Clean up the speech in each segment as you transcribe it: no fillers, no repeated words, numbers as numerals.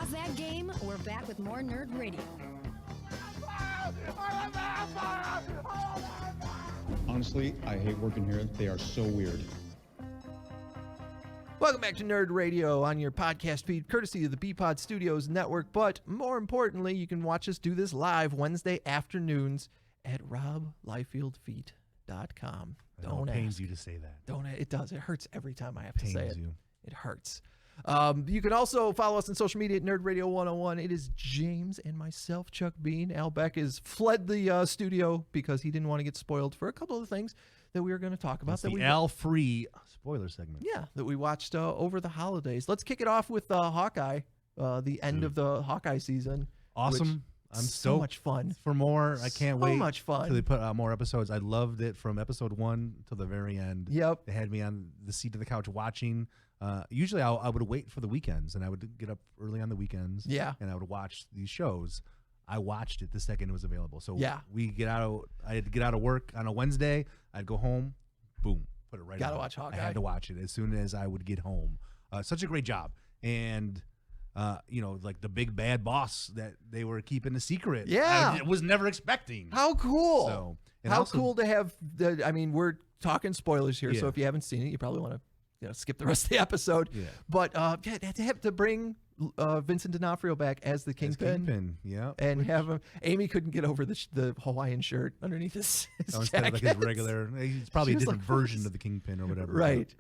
Pause that game. We're back with more Nerd Radio. Honestly, I hate working here. They are so weird. Welcome back to Nerd Radio on your podcast feed, courtesy of the B-Pod Studios Network. But more importantly, you can watch us do this live Wednesday afternoons at roblifefieldfeet.com. It pains you to say that. It does. It hurts every time I have to say it. You. It hurts. You can also follow us on social media at NerdRadio101. It is James and myself, Chuck Bean. Al Beck has fled the studio because he didn't want to get spoiled for a couple of things that we were going to talk about. That's the Al-free spoiler segment. Yeah, that we watched over the holidays. Let's kick it off with Hawkeye, the end of the Hawkeye season. Awesome. I'm so much fun. For more, I can't wait. So much fun. Till they put out more episodes. I loved it from episode 1 till the very end. Yep. They had me on the seat of the couch watching. Usually I would wait for the weekends, and I would get up early on the weekends. Yeah. And I would watch these shows. I watched it the second it was available. So yeah. I had to get out of work on a Wednesday. I'd go home, boom, put it right on. Gotta watch Hawkeye. I had to watch it as soon as I would get home. Such a great job. And like the big bad boss that they were keeping a secret. Yeah. I was never expecting. How cool. So, How cool to have we're talking spoilers here, Yeah. so if you haven't seen it, you probably want to skip the rest of the episode. Yeah. But to have to bring Vincent D'Onofrio back as the Kingpin. Yeah. And have him. Amy couldn't get over the Hawaiian shirt underneath his instead of like his regular. It's probably a different version of the Kingpin or whatever. Right.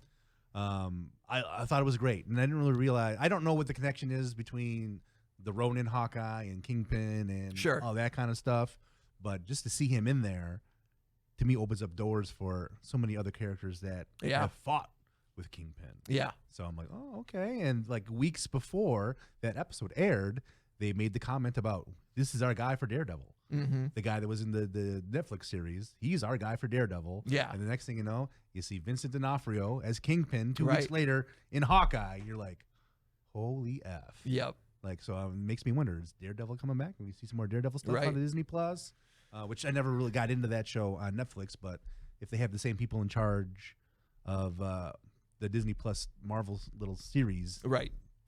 But, I thought it was great, and I didn't really realize. I don't know what the connection is between the Ronin Hawkeye and Kingpin and all that kind of stuff. But just to see him in there, to me, opens up doors for so many other characters that have fought with Kingpin. Yeah. So I'm like, oh, okay. And like weeks before that episode aired, they made the comment about, this is our guy for Daredevil. Mm-hmm. The guy that was in the Netflix series, he's our guy for Daredevil. Yeah. And the next thing you know, you see Vincent D'Onofrio as Kingpin 2 weeks later in Hawkeye. You're like, holy F. Yep. Like, so it makes me wonder, is Daredevil coming back? Can we see some more Daredevil stuff on Disney Plus? Which I never really got into that show on Netflix, but if they have the same people in charge of the Disney Plus Marvel little series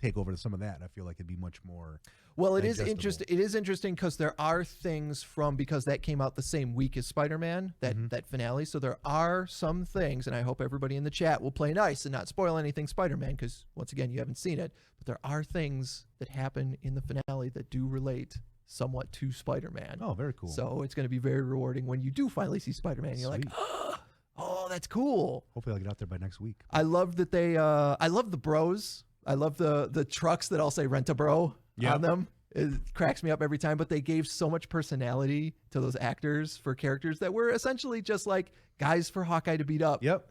take over to some of that, I feel like it'd be much more it is interesting. It is interesting because there are things because that came out the same week as Spider-Man, that finale. So there are some things, and I hope everybody in the chat will play nice and not spoil anything Spider-Man, because once again, you haven't seen it. But there are things that happen in the finale that do relate somewhat to Spider-Man. Oh, very cool. So it's going to be very rewarding when you do finally see Spider-Man. You're like, oh, that's cool. Hopefully I'll get out there by next week. I love that I love the bros. I love the trucks that all say Rent-A-Bro on them. It cracks me up every time, but they gave so much personality to those actors for characters that were essentially just like guys for Hawkeye to beat up. Yep.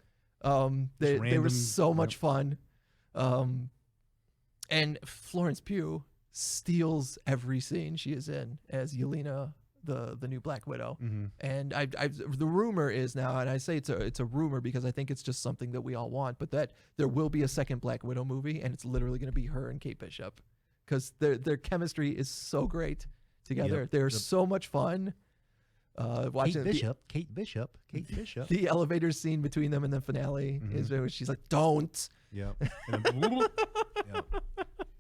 They were so much fun. And Florence Pugh steals every scene she is in as Yelena, the new Black Widow. Mm-hmm. And the rumor is now, and I say it's a rumor because I think it's just something that we all want, but that there will be a second Black Widow movie, and it's literally going to be her and Kate Bishop, because their chemistry is so great together. Yep. They're so much fun. Watching Kate Bishop. The elevator scene between them in the finale is where she's like, "Don't." Yeah.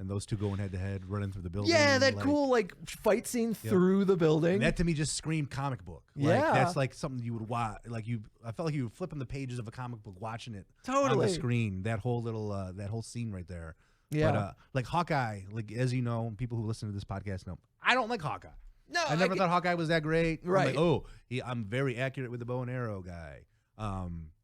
And those two going head to head, running through the building. Yeah, that cool fight scene through the building. And that to me just screamed comic book. That's like something you would watch. I felt like you were flipping the pages of a comic book, watching it on the screen. That whole scene right there. Yeah. But like Hawkeye, as you know, people who listen to this podcast know, I don't like Hawkeye. No, I never thought Hawkeye was that great. Right. I'm like, I'm very accurate with the bow and arrow guy.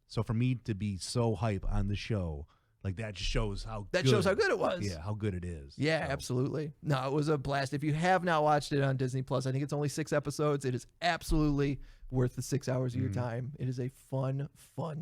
So for me to be so hype on the show, like that just shows how good it was. Yeah, how good it is. Yeah, absolutely. No, it was a blast. If you have not watched it on Disney Plus, I think it's only 6 episodes. It is absolutely worth the 6 hours of your time. It is a fun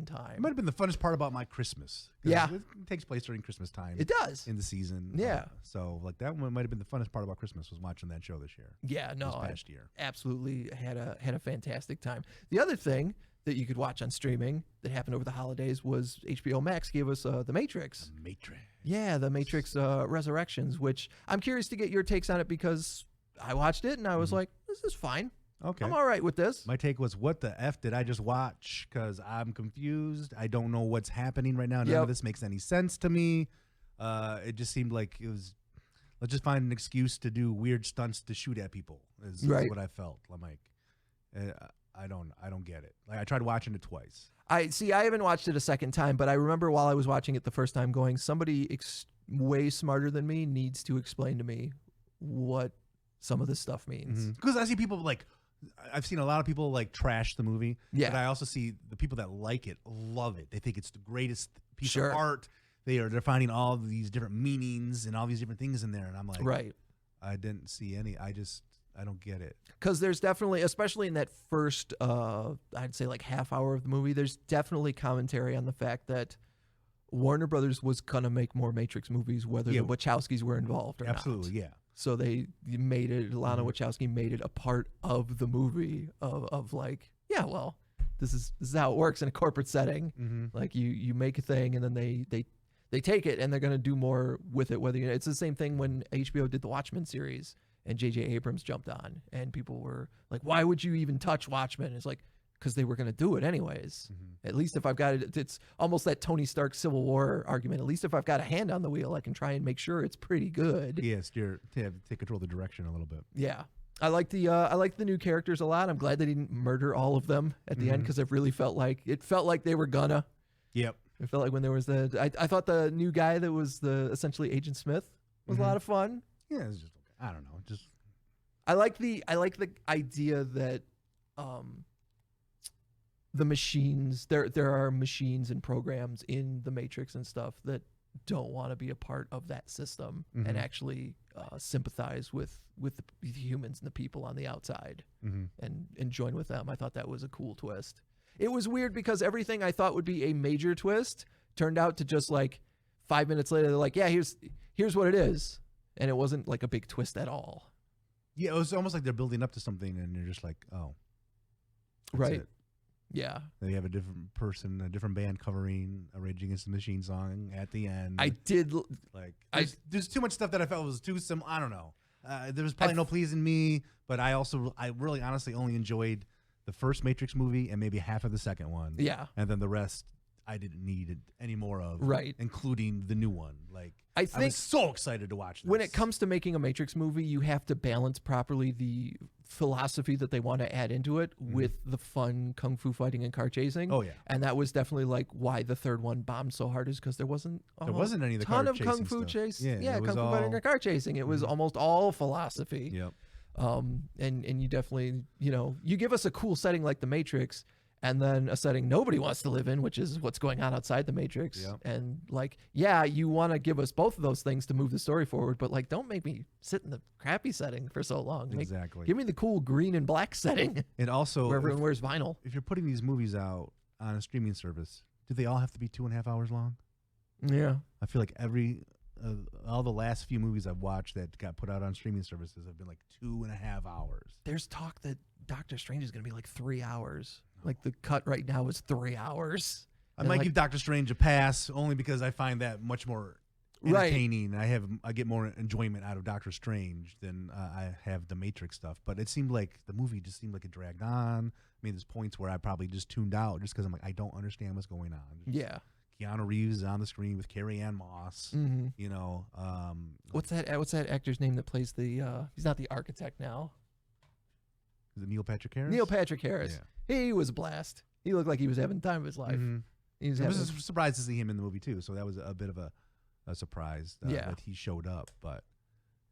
time. It might have been the funnest part about my Christmas. Yeah. It takes place during Christmas time. It does. In the season. Yeah. So like that one might have been the funnest part about Christmas, was watching that show this year. Yeah, no. This past year. Absolutely had a fantastic time. The other thing that you could watch on streaming that happened over the holidays was HBO Max gave us The Matrix. The Matrix. Yeah, The Matrix Resurrections, which I'm curious to get your takes on it, because I watched it and I was like, this is fine. Okay. I'm all right with this. My take was, what the F did I just watch? Because I'm confused. I don't know what's happening right now. None of this makes any sense to me. It just seemed like it was let's just find an excuse to do weird stunts to shoot at people. Is what I felt. I'm like, I don't get it. Like I tried watching it twice. I haven't watched it a second time, but I remember while I was watching it the first time going, somebody way smarter than me needs to explain to me what some of this stuff means. Because I see people like, I've seen a lot of people like trash the movie. Yeah. But I also see the people that like it love it. They think it's the greatest piece Sure. of art. They're finding all these different meanings and all these different things in there. And I'm like, right. I didn't see any. I don't get it. Because there's definitely, especially in that first, I'd say like half hour of the movie, there's definitely commentary on the fact that Warner Brothers was going to make more Matrix movies, whether the Wachowskis were involved or not. Absolutely, yeah. So they made it, Lana Wachowski made it a part of the movie of like, yeah, well, this is how it works in a corporate setting. Like you make a thing and then they take it and they're going to do more with it. Whether it's the same thing when HBO did the Watchmen series and J.J. Abrams jumped on and people were like, why would you even touch Watchmen? It's like, because they were going to do it anyways. At least if I've got it, it's almost that Tony Stark Civil War argument. At least if I've got a hand on the wheel, I can try and make sure it's pretty good. Yeah, take control of the direction a little bit. Yeah. I like the new characters a lot. I'm glad they didn't murder all of them at the end because it really felt like they were gonna. Yep. It felt like when there was I thought the new guy that was essentially Agent Smith was a lot of fun. Yeah, it's just okay. I don't know. Just I like the idea that the machines there are machines and programs in the Matrix and stuff that don't want to be a part of that system and actually sympathize with the humans and the people on the outside and join with them. I thought that was a cool twist. It was weird because everything I thought would be a major twist turned out to just like 5 minutes later, they're like, yeah, here's what it is. And it wasn't like a big twist at all. Yeah, it was almost like they're building up to something and you're just like, oh. Right. It. Yeah. They have a different person, a different band covering a Rage Against the Machine song at the end. I did. Like, there's too much stuff that I felt was too similar. I don't know. There was probably no pleasing me, but I really honestly only enjoyed the first Matrix movie and maybe half of the second one. Yeah. And then the rest I didn't need any more of. Right. Including the new one. Like, I was so excited to watch this. When it comes to making a Matrix movie, you have to balance properly the philosophy that they want to add into it with the fun kung fu fighting and car chasing. Oh yeah. And that was definitely like why the third one bombed so hard, is because there wasn't any of the ton car of kung fu stuff. chase. Yeah, kung fu fighting and car chasing. It was almost all philosophy. Yep. And you definitely, you give us a cool setting like the Matrix, and then a setting nobody wants to live in, which is what's going on outside the Matrix. Yep. And like, yeah, you want to give us both of those things to move the story forward, but like, don't make me sit in the crappy setting for so long. Exactly. Give me the cool green and black setting. And also, where everyone wears vinyl. If you're putting these movies out on a streaming service, do they all have to be 2.5 hours long? Yeah. I feel like all the last few movies I've watched that got put out on streaming services have been like 2.5 hours. There's talk that Doctor Strange is going to be like 3 hours. Like the cut right now is 3 hours. I might give Doctor Strange a pass only because I find that much more entertaining. Right. I get more enjoyment out of Doctor Strange than I have the Matrix stuff. But it seemed like the movie just seemed like it dragged on. I mean, there's points where I probably just tuned out just because I'm like, I don't understand what's going on. Yeah. Keanu Reeves is on the screen with Carrie-Anne Moss. What's that actor's name that plays the? He's not the architect now. Is it Neil Patrick Harris? Neil Patrick Harris. Yeah. He was a blast. He looked like he was having the time of his life. I was surprised to see him in the movie too. So that was a bit of a surprise that he showed up. But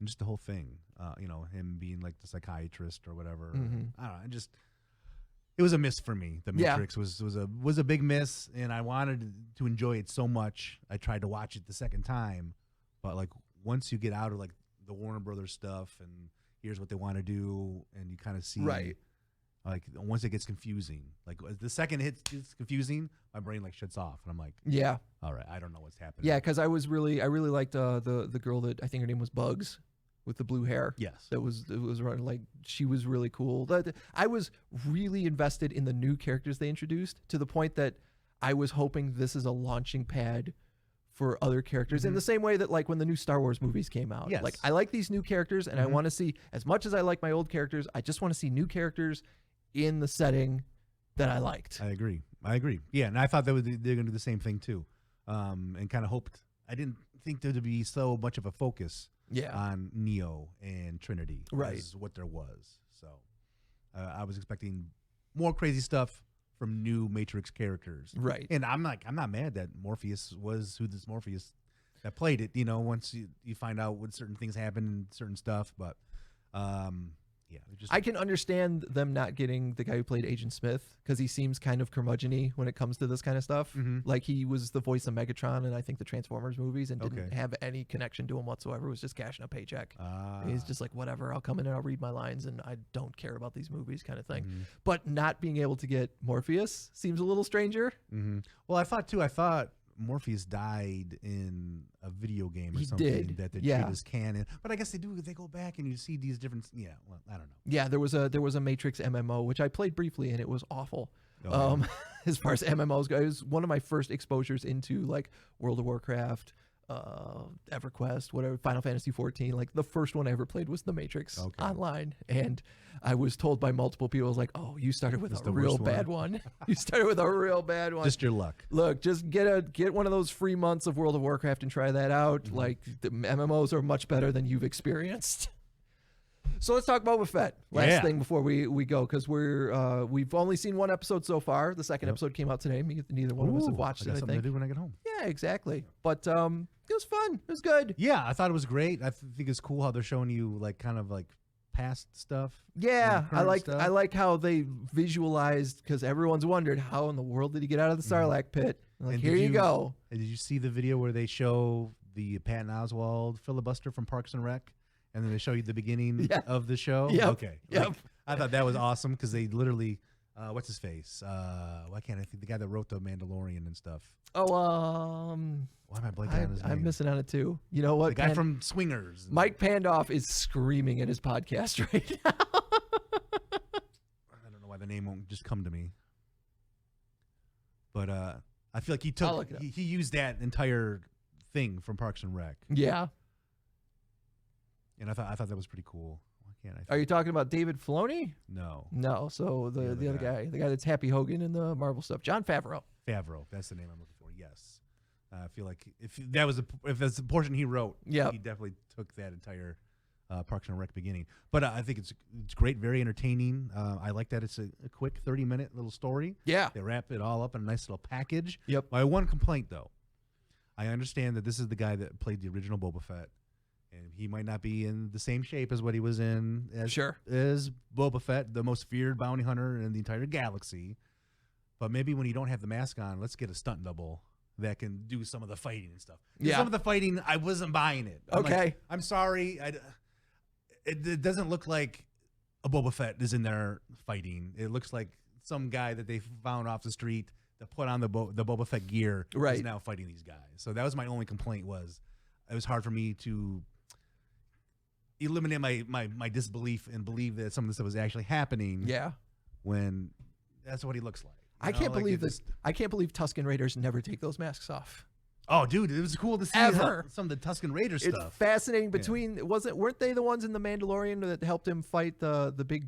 just the whole thing, him being like the psychiatrist or whatever. I don't know. It was a miss for me. The Matrix was a big miss, and I wanted to enjoy it so much. I tried to watch it the second time, but like once you get out of like the Warner Brothers stuff and here's what they want to do, and you kind of see like once it gets confusing, like the second hit is confusing, my brain like shuts off, and I'm like, yeah, all right, I don't know what's happening. Yeah, because I really liked the girl that I think her name was Bugs, with the blue hair. Yes. It was like, she was really cool. I was really invested in the new characters they introduced, to the point that I was hoping this is a launching pad for other characters in the same way that like when the new Star Wars movies came out. Yes. Like I like these new characters and I want to see, as much as I like my old characters, I just want to see new characters in the setting that I liked. I agree. Yeah, and I thought they're going to do the same thing too. And kind of hoped, I didn't think there would be so much of a focus on Neo and Trinity. Right. Is what there was. So I was expecting more crazy stuff from new Matrix characters. Right. And I'm not mad that Morpheus was who this Morpheus that played it, once you find out what certain things happen and certain stuff. But yeah, I can understand them not getting the guy who played Agent Smith because he seems kind of curmudgeon-y when it comes to this kind of stuff. Like he was the voice of Megatron in I think the Transformers movies and didn't have any connection to him whatsoever. Was just cashing a paycheck. He's just like, whatever, I'll come in and I'll read my lines and I don't care about these movies kind of thing. But not being able to get Morpheus seems a little stranger. Well, I thought Morpheus died in a video game or something that they treat as canon. But I guess they go back and you see these different well, I don't know. Yeah, there was a Matrix MMO which I played briefly and it was awful. As far as MMOs go, it was one of my first exposures into like World of Warcraft, EverQuest, whatever, Final Fantasy 14. Like the first one I ever played was The Matrix online, and I was told by multiple people, I was like, "Oh, you started with a real bad one. You started with a real bad one. Just your luck. Look, just get one of those free months of World of Warcraft and try that out. Like the MMOs are much better than you've experienced." So let's talk about Boba Fett. Last thing before we go, because we've only seen one episode so far. The second episode came out today. Neither one of us have watched it. I something think. to do when I get home. Yeah, exactly. But it was fun. It was good. Yeah, I thought it was great. I think it's cool how they're showing you like kind of like past stuff. Yeah, I like how they visualized, because everyone's wondered how in the world did he get out of the Sarlacc pit. Like, and here you go. And did you see the video where they show the Patton Oswalt filibuster from Parks and Rec? And then they show you the beginning of the show. Yep. Okay. Yep. I thought that was awesome because they literally, what's his face? Why can't I think the guy that wrote the Mandalorian and stuff? Oh, why am I blanking on his name? I'm missing on it too. You know what? The guy from Swingers. Mike Pandoff is screaming at his podcast right now. I don't know why the name won't just come to me. But I feel like he used that entire thing from Parks and Rec. Yeah. And I thought that was pretty cool. Why can't I? Are you talking about David Filoni? No. No. So the other guy, the guy that's Happy Hogan in the Marvel stuff, Jon Favreau. Favreau, that's the name I'm looking for. Yes. I feel like if that's the portion he wrote, he definitely took that entire Parks and Rec beginning. But I think it's great, very entertaining. I like that it's a quick 30-minute little story. Yeah. They wrap it all up in a nice little package. Yep. My one complaint though, I understand that this is the guy that played the original Boba Fett. And he might not be in the same shape as what he was in as Boba Fett, the most feared bounty hunter in the entire galaxy. But maybe when you don't have the mask on, let's get a stunt double that can do some of the fighting and stuff. Some of the fighting, I wasn't buying it. I'm sorry. It doesn't look like a Boba Fett is in there fighting. It looks like some guy that they found off the street that put on the Boba Fett gear is now fighting these guys. So that was my only complaint. It was hard for me to eliminate my disbelief and believe that some of this stuff was actually happening. Yeah, when that's what he looks like. I can't believe this. I can't believe Tusken Raiders never take those masks off. Oh, dude, it was cool to see some of the Tusken Raiders stuff. It's fascinating. Weren't they the ones in the Mandalorian that helped him fight the big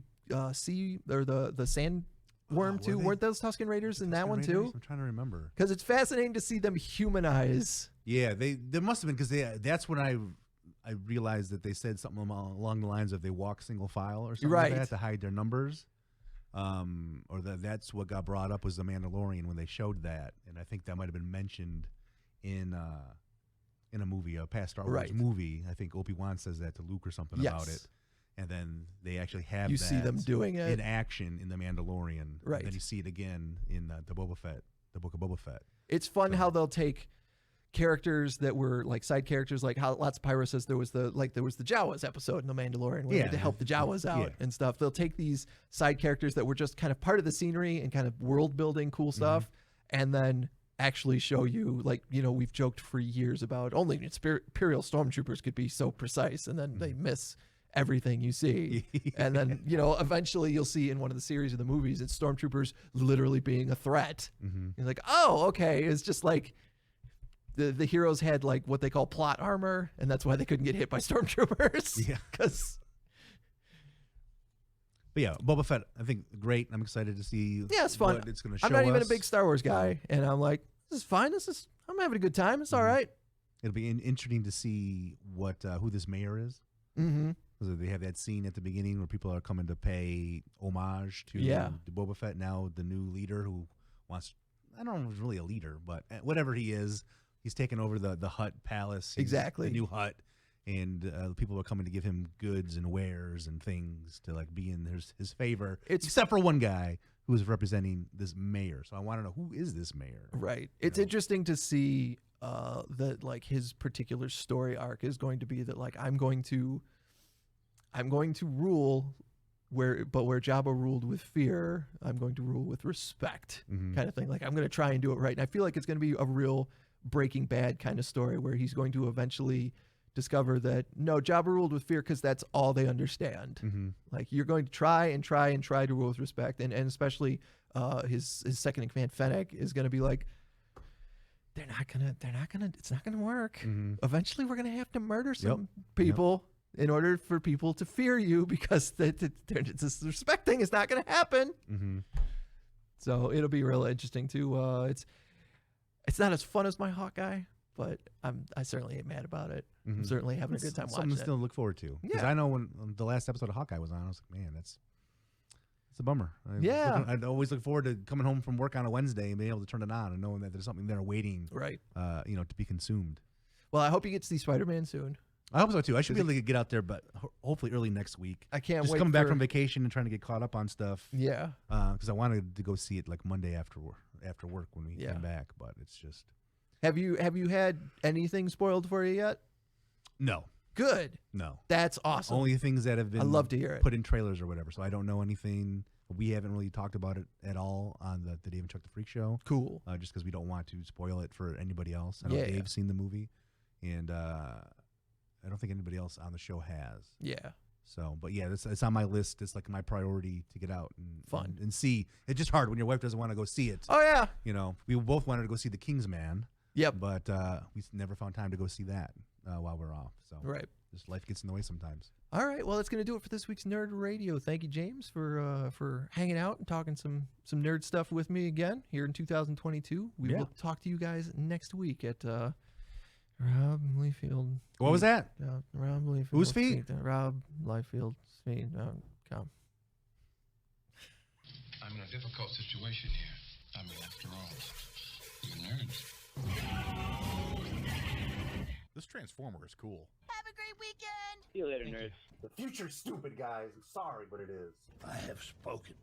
sea or the sand worm too? Weren't those Tusken Raiders in that one too? I'm trying to remember. Because it's fascinating to see them humanize. Yeah, there must have been, because that's when I realized that they said something along the lines of they walk single file or something like that to hide their numbers. Or that's what got brought up was the Mandalorian when they showed that, and I think that might have been mentioned in a movie, a past Star Wars movie. I think Obi-Wan says that to Luke or something about it, and then they actually have see them doing it in action in the Mandalorian. Right. And then you see it again in the Boba Fett, the Book of Boba Fett. It's fun how they'll take characters that were like side characters, like how Lots of Pyro says there was the Jawas episode in The Mandalorian where they had to help the Jawas out and stuff. They'll take these side characters that were just kind of part of the scenery and kind of world building cool stuff, and then actually show you, like, we've joked for years about only Imperial stormtroopers could be so precise, and then they miss everything you see. And then eventually you'll see in one of the series of the movies it's stormtroopers literally being a threat. You're like, oh, okay. It's just like the heroes had like what they call plot armor, and that's why they couldn't get hit by stormtroopers. But yeah, Boba Fett, I think great. I'm excited to see. Yeah, it's fun. What it's going to show I'm not even us. a big Star Wars guy, and I'm like, this is fine. I'm having a good time. It's all right. It'll be interesting to see what who this mayor is. Mm-hmm. Because they have that scene at the beginning where people are coming to pay homage to Boba Fett. Now the new leader who wants, I don't know if he's really a leader, but whatever he is, he's taken over the Hutt Palace. Exactly. The new Hutt. And people are coming to give him goods and wares and things to like be in his favor. Except for one guy who is representing this mayor. So I want to know, who is this mayor? Right. It's interesting to see that like his particular story arc is going to be that like I'm going to rule where Jabba ruled with fear, I'm going to rule with respect, kind of thing. Like I'm going to try and do it right. And I feel like it's going to be a real Breaking Bad kind of story where he's going to eventually discover that no, Jabba ruled with fear because that's all they understand. Like you're going to try and try to rule with respect, and especially his second in command Fennec is going to be like, it's not gonna work. Eventually we're gonna have to murder some people in order for people to fear you, because this respect thing is not gonna happen. So it'll be real interesting too. It's not as fun as my Hawkeye, but I certainly ain't mad about it. I'm certainly having a good time watching it. Something to look forward to. Because I know when the last episode of Hawkeye was on, I was like, man, it's a bummer. I'd always look forward to coming home from work on a Wednesday and being able to turn it on and knowing that there's something there waiting, to be consumed. Well, I hope you get to see Spider-Man soon. I hope so too. I should be able to get out there, but hopefully early next week. I can't just wait. Coming back from vacation and trying to get caught up on stuff. Yeah. Because I wanted to go see it like Monday after work when we came back, but it's just. Have you had anything spoiled for you yet? No. Good. No. That's awesome. Only things that have been. I love to hear it. Put in trailers or whatever, so I don't know anything. We haven't really talked about it at all on the Dave and Chuck the Freak Show. Cool. Just because we don't want to spoil it for anybody else. I know Dave's seen the movie, and I don't think anybody else on the show has. Yeah. So, but yeah, it's on my list. It's like my priority to get out and and see. It's just hard when your wife doesn't want to go see it. Oh yeah. We both wanted to go see The Kingsman. Yep. But we never found time to go see that while we're off. So just life gets in the way sometimes. All right, well, that's going to do it for this week's Nerd Radio. Thank you, James, for hanging out and talking some nerd stuff with me again here in 2022. We will talk to you guys next week at Rob Liefeld. What was that? Rob Liefeld. Whose feet? Rob Liefeld's feet. Come. I'm in a difficult situation here. I mean, after all, you're nerds. This Transformer is cool. Have a great weekend! See you later, nerds. The future's stupid, guys. I'm sorry, but it is. I have spoken.